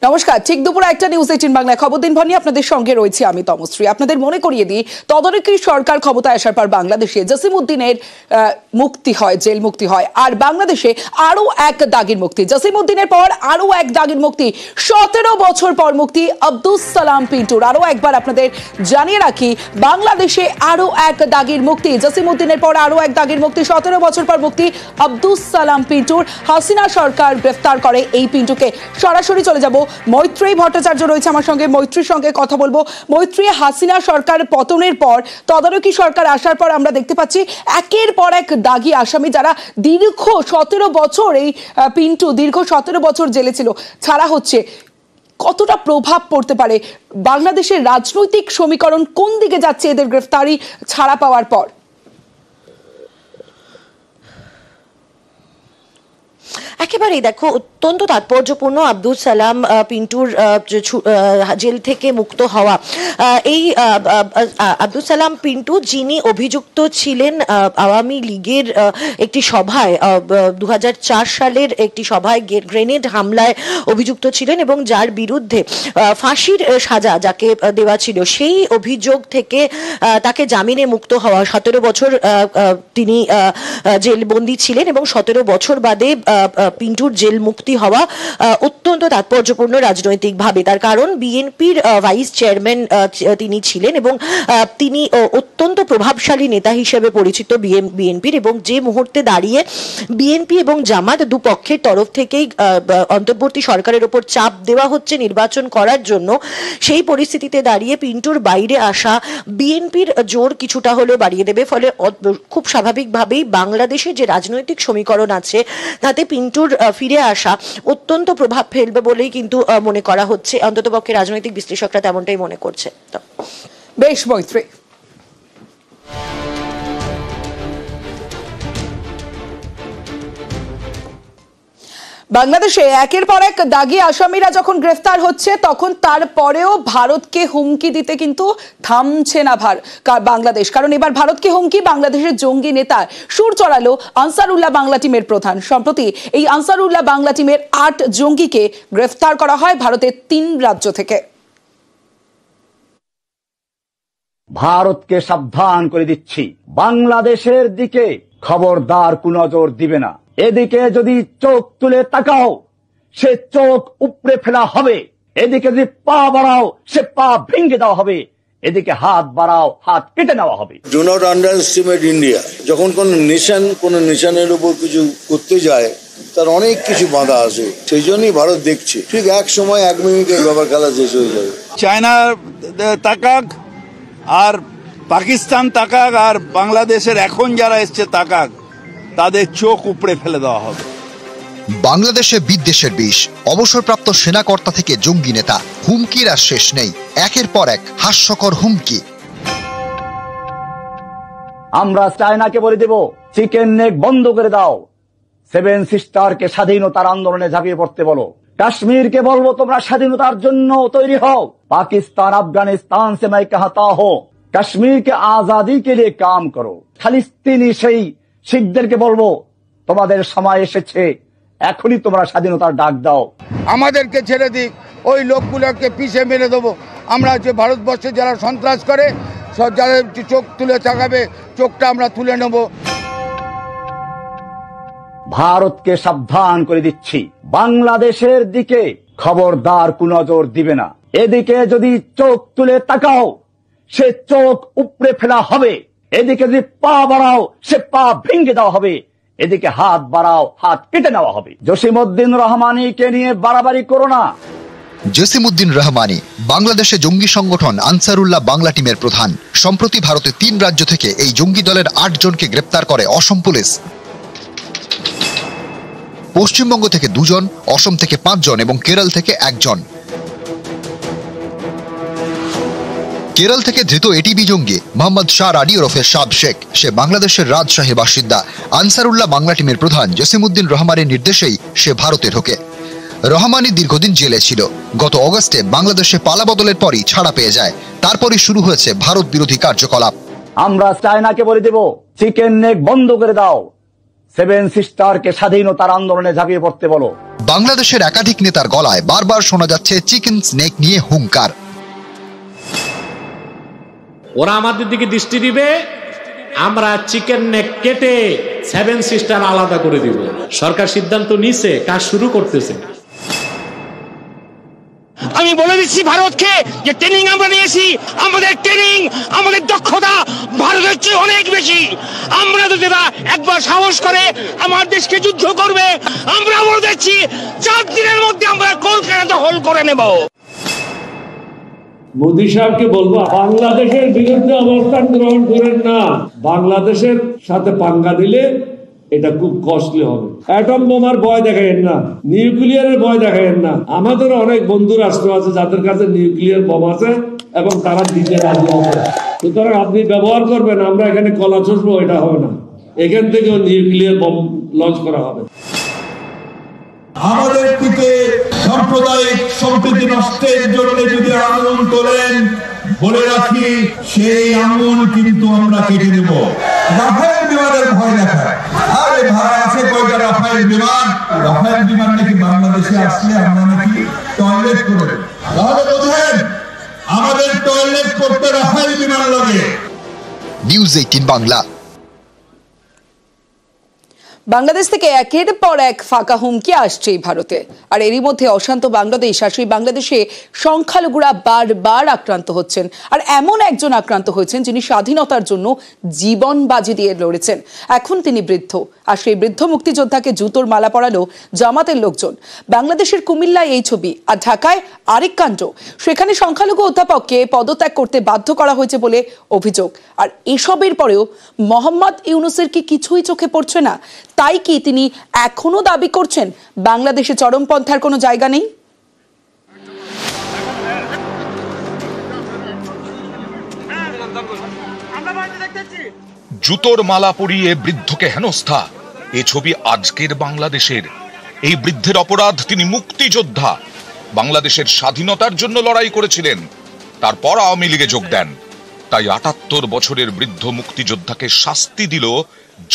নমস্কার, ঠিক দুপুর একটা নিউজ 18 বাংলায় খবর দিন ভর নিয়ে আপনাদের সঙ্গে রয়েছে আমি তমশ্রী। আপনাদের মনে করিয়ে দিই, তদারকি সরকার ক্ষমতায় আসার পর বাংলাদেশে জসিমউদ্দিনের মুক্তি হয়, জেল মুক্তি হয়, আর বাংলাদেশে আরো এক দাগির মুক্তি। জসিমউদ্দিনের পর আরো এক দাগির মুক্তি, 17 বছর পর মুক্তি আব্দুস সালাম পিন্টুর। আরো একবার আপনাদের জানিয়ে রাখি, বাংলাদেশে আরো এক দাগির মুক্তি, জসিমউদ্দিনের পর আরো এক দাগির মুক্তি, 17 বছর পর মুক্তি আব্দুস সালাম পিন্টুর। হাসিনা সরকার গ্রেফতার করে এই পিন্টুকে। সরাসরি চলে যাব, মৈত্রী ভট্টাচার্য রয়েছে আমার সঙ্গে, মৈত্রীর সঙ্গে কথা বলবো। মৈত্রী, হাসিনা সরকার পতনের পর তদারকি সরকার আসার পর আমরা দেখতে পাচ্ছি একের পর এক দাগি আসামি, যারা দীর্ঘ 17 বছর, এই পিন্টু দীর্ঘ 17 বছর জেলে ছিল, ছাড়া হচ্ছে। কতটা প্রভাব পড়তে পারে বাংলাদেশের রাজনৈতিক সমীকরণ, কোন দিকে যাচ্ছে এদের গ্রেফতারি ছাড়া পাওয়ার পর? একেবারেই দেখো, অত্যন্ত তাৎপর্যপূর্ণ আব্দুল সালাম পিন্টুর জেল থেকে মুক্ত হওয়া। এই আব্দুল সালাম পিন্টু, যিনি অভিযুক্ত ছিলেন আওয়ামী লীগের একটি সভায়, 2004 সালের একটি সভায় গ্রেনেড হামলায় অভিযুক্ত ছিলেন, এবং যার বিরুদ্ধে ফাঁসির সাজা যাকে দেওয়া ছিল, সেই অভিযোগ থেকে তাকে জামিনে মুক্ত হওয়া। 17 বছর তিনি জেলবন্দি ছিলেন, এবং 17 বছর বাদে পিন্টুর জেল মুক্তি হওয়া অত্যন্ত তাৎপর্যপূর্ণ রাজনৈতিকভাবে। তার কারণ বিএনপির ভাইস চেয়ারম্যান তিনি ছিলেন, এবং তিনি অত্যন্ত প্রভাবশালী নেতা হিসেবে পরিচিত বিএনপির, এবং যে মুহূর্তে দাঁড়িয়ে বিএনপি এবং জামাত দুপক্ষের তরফ থেকেই অন্তর্বর্তী সরকারের ওপর চাপ দেওয়া হচ্ছে নির্বাচন করার জন্য, সেই পরিস্থিতিতে দাঁড়িয়ে পিন্টুর বাইরে আসা বিএনপির জোর কিছুটা হলেও বাড়িয়ে দেবে। ফলে খুব স্বাভাবিকভাবেই বাংলাদেশে যে রাজনৈতিক সমীকরণ আছে তাতে পিন্টুর ফিরে আসা অত্যন্ত প্রভাব ফেলবে বলেই কিন্তু মনে করা হচ্ছে, অন্ততপক্ষে রাজনৈতিক বিশ্লেষকরা তেমনটাই মনে করছে। বেশ মৈত্রী, বাংলাদেশে একের পর এক দাগি আসামিরা যখন গ্রেফতার হচ্ছে, তখন তারপরেও ভারতকে হুমকি দিতে কিন্তু থামছে না বাংলাদেশ। কারণ এবার ভারতকে হুমকি বাংলাদেশের জঙ্গি নেতা সুর চড়ালো আনসারুল্লাহ বাংলা টিমের প্রধান। সম্প্রতি এই আনসারুল্লাহ বাংলা টিমের 8 জঙ্গিকে গ্রেফতার করা হয় ভারতের 3 রাজ্য থেকে। ভারতকে সাবধান করে দিচ্ছি, বাংলাদেশের দিকে খবরদার কুনজর দিবে না। এদিকে যদি চোখ তুলে তাকাও, সে চোখ উপড়ে ফেলা হবে। এদিকে যদি পা বাড়াও, সে পা ভেঙে দেওয়া হবে। এদিকে হাত বাড়াও, হাত কেটে নেওয়া হবে। Do not under estimate India. যখন কোন নেশনের উপর কিছু করতে যায়, তার অনেক কিছু বাধা আসে। সেই জন্যই ভারত দেখছে, ঠিক এক সময় 1 মিনিটের ব্যাপার, খেলা শেষ হয়ে যাবে। চায়না তাকাক আর পাকিস্তান তাকাক আর বাংলাদেশের এখন যারা এসছে তাকাক, তাদের চোখ উপড়ে ফেলে দেওয়া হবে। বাংলাদেশে বিদ্বেষের বিষ, অবসরপ্রাপ্ত সেনাকর্তা থেকে জঙ্গি নেতা, হুমকির আর শেষ নেই, একের পর এক হাস্যকর হুমকি। আমরা চায়নাকে বলে দেব, চিকেন নেক বন্ধ করে দাও। 7 সিস্টারকে স্বাধীনতার আন্দোলনে ঝাঁপিয়ে পড়তে বলো। কাশ্মীরকে বলবো, তোমরা স্বাধীনতার জন্য তৈরি হও। পাকিস্তান আফগানিস্তান সে मैं कहता हूं, কাশ্মীর কে আজাদি কে লিয়ে কাম করো। ফিলিস্তিনি সেই শিখদেরকে বলবো, তোমাদের সময় এসেছে, এখনই তোমরা স্বাধীনতার ডাক দাও। আমাদেরকে ছেড়ে দিক, ওই লোকগুলোকে পিছে মেরে দেবো। আমরা যে ভারতবর্ষে যারা সন্ত্রাস করে, যাদের চোখ তুলে তাকাবে, চোখটা আমরা তুলে নেব। ভারতকে সাবধান করে দিচ্ছি, বাংলাদেশের দিকে খবরদার কুনজর দিবে না। এদিকে যদি চোখ তুলে তাকাও, সে চোখ উপড়ে ফেলা হবে। এদিকে যদি পা বাড়াও, সে পা ভেঙে দেওয়া হবে। এদিকে হাত বাড়াও, হাত কেটে নেওয়া হবে। জসিমউদ্দিন রহমানিকে নিয়ে বাড়াবাড়ি করো না। জসিমউদ্দিন রহমানি বাংলাদেশে জঙ্গি সংগঠন আনসারুল্লাহ বাংলা টিমের প্রধান। সম্প্রতি ভারতের 3 রাজ্য থেকে এই জঙ্গি দলের 8 জনকে গ্রেপ্তার করে অসম পুলিশ। পশ্চিমবঙ্গ থেকে 2 জন, অসম থেকে 5 জন এবং কেরল থেকে 1 জন। কেরল থেকে ধৃত এটিবি জঙ্গি মোহাম্মদ শাহ রাডি ওরফে শাব শেখ। সে বাংলাদেশের রাজশাহীর বাসিন্দা। আনসারুল্লাহ বাংলা টিমের প্রধান জসিমউদ্দিন রহমানের নির্দেশেই সে ভারতে ঢোকে। রহমানি দীর্ঘদিন জেলে ছিল। গত অগস্টে বাংলাদেশে পালাবদলের পরই ছাড়া পেয়ে যায়। তারপরই শুরু হয়েছে ভারত বিরোধী কার্যকলাপ। আমরা চায়নাকে বলে দেব, চিকেন নেক বন্ধ করে দাও। সেভেন সিস্টারকে স্বাধীনতার আন্দোলনে ঝাঁপিয়ে পড়তে বলো। বাংলাদেশের একাধিক নেতার গলায় বারবার শোনা যাচ্ছে চিকেন স্নেক নিয়ে হুঙ্কার। ওরা আমাদের দিকে দৃষ্টি দিবে, আমরা চিকেন নেক কেটে সেভেন সিস্টার আলাদা করে দিব। সরকার সিদ্ধান্ত নিছে, কাজ শুরু করতেছে। আমি বলে দিচ্ছি ভারতকে যে ট্রেনিং আমরা নিয়েছি, আমাদের ট্রেনিং, আমাদের দক্ষতা ভারতের চেয়ে অনেক বেশি। আমরা যদি একবার সাহস করে আমার দেশকে যুদ্ধ করবে, আমরা বলে দিচ্ছি 4 দিনের মধ্যে আমরা কলকাতা দখল করে নেব। মোদী সাহেবকে বলবো, বাংলাদেশের বিরুদ্ধে অবস্থান গ্রহণ করেন না। বাংলাদেশের সাথে পাঙ্গা দিলে এটা খুব কস্টলি হবে। অ্যাটম বোমার ভয় দেখাইেন না, নিউক্লিয়ারের ভয় দেখাইেন না। আমাদের অনেক বন্ধু রাষ্ট্র আছে যাদের কাছে নিউক্লিয়ার বোম আছে এবং তারা দিতে রাজি হবে। সুতরাং আপনি ব্যবহার করবেন, আমরা এখানে কলা চষবো, এটা হবে না। এখান থেকেও নিউক্লিয়ার বোম লঞ্চ করা হবে। আমাদের দিকে সাম্প্রদায়িক সম্প্রীতি নষ্টের জন্য যদি আন্দোলন করেন, বলে রাখি সেই আন্দোলন কিন্তু আমরা কেটে দেব। রাফেল বিমানের ভয় দেখায়, আরে ভাই আছে কয়টা রাফেল বিমান? রাফেল বিমান নাকি বাংলাদেশে আসলে আমরা নাকি টয়লেট করে, তাহলে বোঝেন আমাদের টয়লেট করতে রাফেল বিমান লাগে। নিউজ 18 বাংলা। বাংলাদেশ থেকে একের পর এক ফাঁকা হুমকি আসছে ভারতে, আর এরই মধ্যে অশান্ত বাংলাদেশ আর সেই বাংলাদেশে সংখ্যালঘুরা বারবার আক্রান্ত হচ্ছেন। আর এমন একজন আক্রান্ত হয়েছেন যিনি স্বাধীনতার জন্য জীবন বাজি দিয়ে লড়েছেন। এখন তিনি বৃদ্ধ, আর সেই বৃদ্ধ মুক্তিযোদ্ধাকে জুতোর মালা পরালো জামাতের লোকজন। বাংলাদেশের কুমিল্লায় এই ছবি, আর ঢাকায় আরেক কাণ্ড। সেখানে সংখ্যালঘু অধ্যাপককে পদত্যাগ করতে বাধ্য করা হয়েছে বলে অভিযোগ। আর এসবের পরেও মোহাম্মদ ইউনূসের কি কিছুই চোখে পড়ছে না? তাই কি তিনি এখনো দাবি করছেন বাংলাদেশে চরমপন্থার কোনো জায়গা নেই? জুতোর মালা পরিয়ে বৃদ্ধকে হেনস্থা, এ ছবি আজকের বাংলাদেশের। এই বৃদ্ধের অপরাধ, তিনি মুক্তিযোদ্ধা, বাংলাদেশের স্বাধীনতার জন্য লড়াই করেছিলেন, তারপর আওয়ামী লীগে যোগ দেন। তাই ৭৮ বছরের বৃদ্ধ মুক্তিযোদ্ধাকে শাস্তি দিল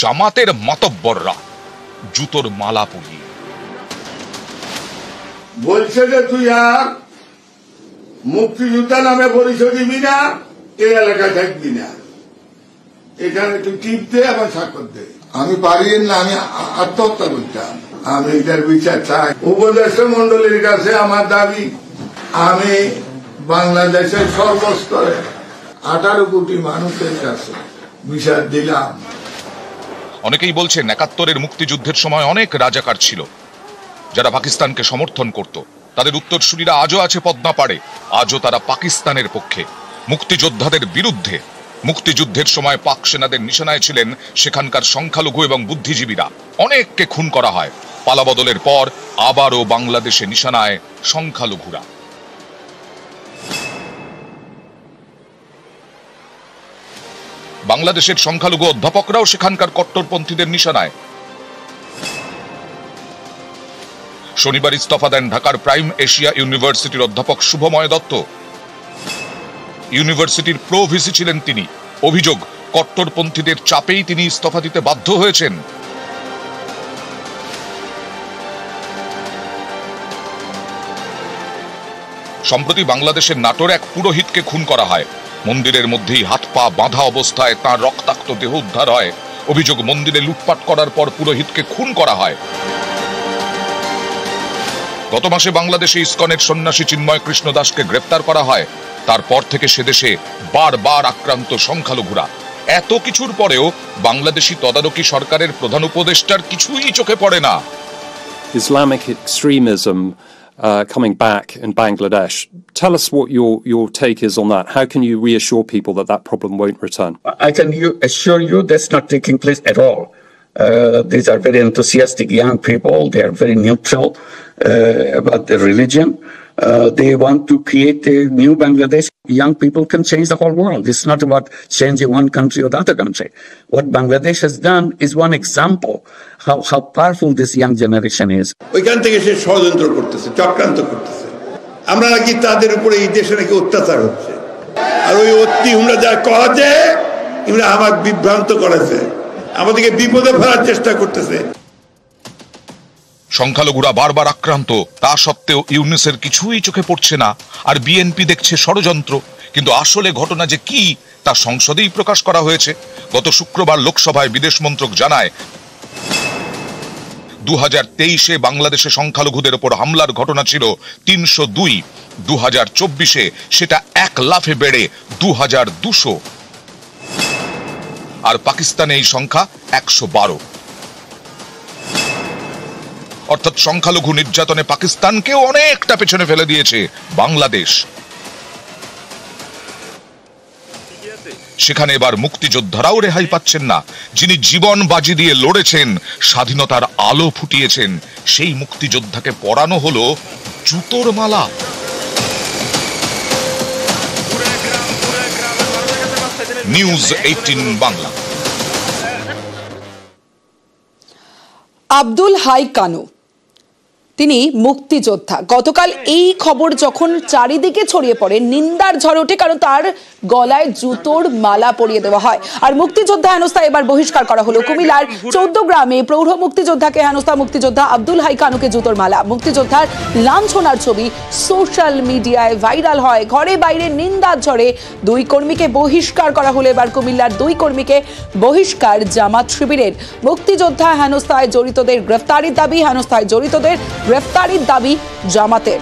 জামাতের মাতব্বররা জুতোর মালা পরিয়ে। বলছে যে তুই আর মুক্তিযোদ্ধা নামে পরিচয় দিবি না, এই এলাকায় থাকবি না, এখানে তুই টিপ দে এবং স্বাক্ষর দে। আমি পারি না, আমি আত্মহত্যা করতাম। আমি এটার বিচার চাই। উপদেষ্টা মন্ডলীর কাছে আমার দাবি, আমি বাংলাদেশের সর্বস্তরে 18 কোটি মানুষের কাছে বিচার দিলাম। অনেকেই বলছেন ৭১-এর মুক্তিযুদ্ধের সময় অনেক রাজাকার ছিল যারা পাকিস্তানকে সমর্থন করত। তাদের উত্তরসূরিরা আজও আছে পদ্মা পাড়ে, আজও তারা পাকিস্তানের পক্ষে, মুক্তিযোদ্ধাদের বিরুদ্ধে। মুক্তিযুদ্ধের সময় পাক সেনাদের নিশানায় ছিলেন সেখানকার সংখ্যালঘু এবং বুদ্ধিজীবীরা। অনেককে খুন করা হয়। পালাবদলের পর আবারও বাংলাদেশে নিশানায় সংখ্যালঘুরা। বাংলাদেশের সংখ্যালঘু অধ্যাপকরাও সেখানকার কট্টরপন্থীদের নিশানায়। শনিবার ইস্তফা দেন ঢাকার প্রাইম এশিয়া ইউনিভার্সিটির অধ্যাপক শুভময় দত্ত। ইউনিভার্সিটির প্রো ভিসি ছিলেন তিনি। অভিযোগ, কট্টরপন্থীদের চাপেই তিনি ইস্তফা দিতে বাধ্য হয়েছেন। সম্প্রতি বাংলাদেশের নাটোরে এক পুরোহিতকে খুন করা হয়। মন্দিরের মধ্যেই হাত পা বাঁধা অবস্থায় তাঁর রক্তাক্ত দেহ উদ্ধার হয়। অভিযোগ, মন্দিরে লুটপাট করার পর পুরোহিতকে খুন করা হয়। গত মাসে বাংলাদেশে ইসকনের সন্ন্যাসী চিন্ময় কৃষ্ণ দাসকে গ্রেপ্তার করা হয়। তারপর থেকে সে দেশে বারবার আক্রান্ত সংখ্যালঘুরা। এত কিছুর পরেও বাংলাদেশি তদারকি সরকারের প্রধান উপদেষ্টার কিছুই চোখে পড়ে না। Islamic extremism coming back in Bangladesh. Tell us what your take is on that. How can you reassure people that that problem won't return? I can assure you that's not taking place at all. These are very enthusiastic young people. They are very neutral about their religion. They want to create a new Bangladesh. Young people can change the whole world. It's not about changing one country or the other country. What Bangladesh has done is one example how powerful this young generation is. ওইখান থেকে সে ষড়যন্ত্র করতেছে, চক্রান্ত করতেছে। আমরা নাকি তাদের উপরে এই দেশে নাকি অত্যাচার হচ্ছে, আর ওই অত্যাচার যা করেছে এগুলো আমার বিভ্রান্ত করেছে। আমাদেরকে বিপদে ফেলার চেষ্টা করতেছে। সংখ্যালঘুরা বারবার আক্রান্ত, তা সত্ত্বেও ইউনূসের কিছুই চোখে পড়ছে না, আর বিএনপি দেখছে ষড়যন্ত্র। কিন্তু আসলে ঘটনা যে কি তা সংসদেই প্রকাশ করা হয়েছে। গত শুক্রবার লোকসভায় বিদেশ মন্ত্রক জানায় 2023-এ বাংলাদেশে সংখ্যালঘুদের উপর হামলার ঘটনা ছিল 302, 2024-এ সেটা 1 লাফে বেড়ে 2200, আর পাকিস্তানে এই সংখ্যা 112। অর্থাৎ সংখ্যালঘু নির্যাতনে পাকিস্তানকেও অনেকটা পেছনে ফেলে দিয়েছে বাংলাদেশ। সেখানে এবার মুক্তিযোদ্ধারাও রেহাই পাচ্ছেন না। যিনি জীবন বাজি দিয়ে লড়েছেন, স্বাধীনতার আলো ফুটিয়েছেন, সেই মুক্তিযোদ্ধাকে পরানো হলো জুতোর মালা। নিউজ 18 বাংলা। আব্দুল হাই কানু, তিনি মুক্তিযোদ্ধা। গতকাল এই খবর যখন চারিদিকে ছড়িয়ে পড়ে, নিন্দার ঝড় ওঠে, কারণ তার গলায় জুতোর মালা পরিয়ে দেওয়া হয়। আর মুক্তিযোদ্ধা হেনস্থা এবার বহিষ্কার করা হলো। কুমিল্লার 14 গ্রামে প্রৌঢ় মুক্তিযোদ্ধাকে হেনস্থা, মুক্তিযোদ্ধা আব্দুল হাই কানুকে জুতোর মালা। মুক্তিযোদ্ধার লাঞ্ছনার ছবি সোশ্যাল মিডিয়ায় ভাইরাল হয়। ঘরে বাইরে নিন্দার ঝড়ে 2 কর্মীকে বহিষ্কার করা হলো। এবার কুমিল্লার 2 কর্মীকে বহিষ্কার জামাত শিবিরের। মুক্তিযোদ্ধা হেনস্থায় জড়িতদের গ্রেফতারির দাবি, হেনস্থায় জড়িতদের গ্রেফতারির দাবি জামাতের।